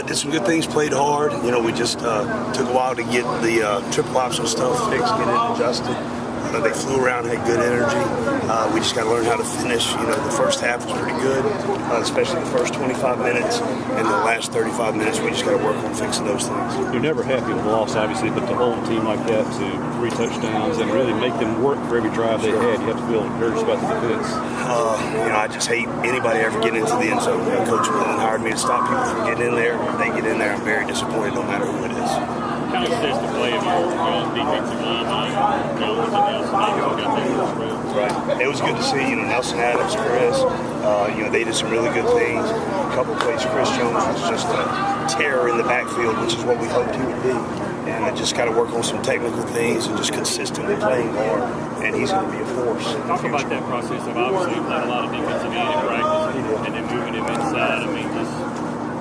Did some good things, played hard. You know, we just took a while to get the triple option stuff fixed, get it adjusted. They flew around, had good energy. We just got to learn how to finish. You know, the first half was pretty good, especially the first 25 minutes, and the last 35 minutes we just got to work on fixing those things. You're never happy with the loss, obviously, but to hold a team like that to 3 touchdowns and really make them work for every drive they had, you have to feel encouraged about the defense. You know, I just hate anybody ever getting into the end zone. Coach Millen hired me to stop people from getting in there. If they get in there, I'm very disappointed, no matter who it is. Kind of says the play of your defensive line, Jones and Nelson Adams got there. Right. It was good to see, you know, Nelson Adams, Chris. You know, they did some really good things. A couple plays, Chris Jones was just a terror in the backfield, which is what we hoped he would be. And I just got to work on some technical things and just consistently playing hard. And he's going to be a force. Talk about that process of obviously playing a lot of defensive end in practice and then moving him inside. I mean, just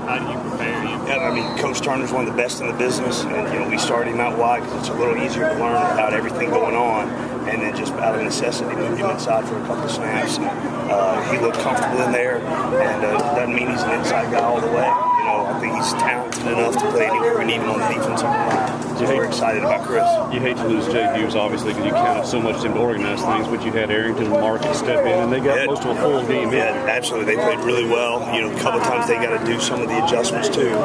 how do you prepare him? Yeah, I mean, Coach Turner's one of the best in the business, and you know we started him out wide because it's a little easier to learn without everything going on, and then just out of necessity moved him inside for a couple of snaps. And, he looked comfortable in there, and doesn't mean he's an inside guy all the way. You know, I think he's talented enough to play anywhere we need him on the defensive line. So we're excited about Chris. You hate to lose Jay Hughes, obviously, because you counted so much him to organize things, but you had Arrington and Marcus step in, and they got most of a full game. Yeah, absolutely. They played really well. You know, a couple of times they got to do some of the adjustments too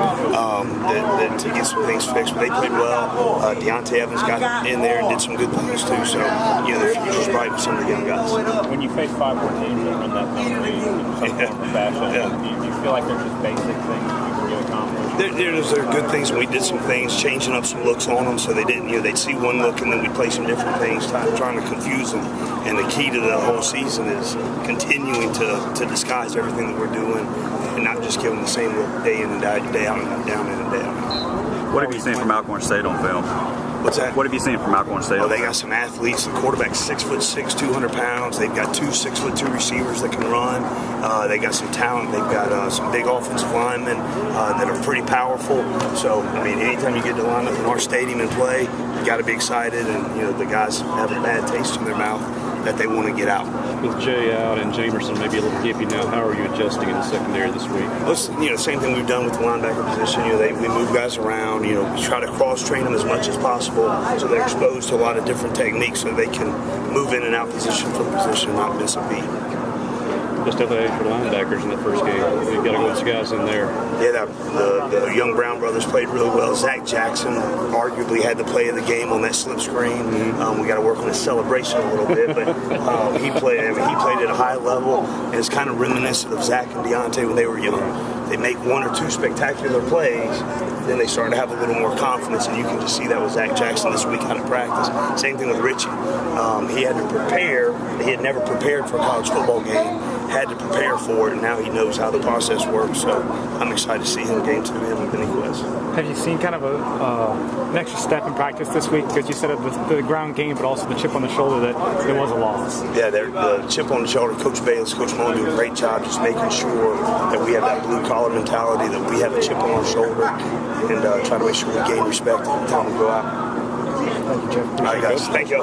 to get some things fixed, but they played well. Deontay Evans got in there and did some good things too. So, you know, the future's bright with some of the young guys. When you face 5 more teams that run that number in some form or fashion, do you feel like there's just basic things you can get accomplished? There are good things. We did some things, changing up some looks on them so they didn't, you know, they'd see one look and then we'd play some different things, trying to confuse them. And the key to the whole season is continuing to disguise everything that we're doing and not just give them the same look day in and day out and down in and day out. What have you seen from Alcorn State on film? What's that? What have you seen from Alcorn State? Oh, they got some athletes. The quarterback's 6'6", 200 pounds. They've got 2 6'2" receivers that can run. They got some talent. They've got some big offensive linemen that are pretty powerful. So, I mean, anytime you get to line up in our stadium and play, you got to be excited. And, you know, the guys have a bad taste in their mouth that they want to get out. With Jay out and Jamerson maybe a little gimpy now, how are you adjusting in the secondary this week? Well, you know, same thing we've done with the linebacker position. You know, we move guys around. You know, we try to cross-train them as much as possible so they're exposed to a lot of different techniques so they can move in and out position for position and not miss a beat. Just have age for linebackers in the first game. You've got to go with guys in there. Yeah, the young Brown brothers played really well. Zach Jackson arguably had the play of the game on that slip screen. We got to work on his celebration a little bit, but he played at a high level, and it's kind of reminiscent of Zach and Deontay when they were young. They make 1 or 2 spectacular plays, then they start to have a little more confidence, and you can just see that with Zach Jackson this week out of practice. Same thing with Richie. He had to prepare. He had never prepared for a college football game, had to prepare for it, and now he knows how the process works. So I'm excited to see him game 2 him and Benitez. Have you seen kind of an extra step in practice this week? Because you said of the ground game, but also the chip on the shoulder that there was a loss. Yeah, the chip on the shoulder. Coach Bayless, Coach Mullen do a great job just making sure that we have that blue-collar mentality, that we have a chip on our shoulder, and try to make sure we gain respect every time we go out. Thank you, Geoff. All right, guys. Thank you.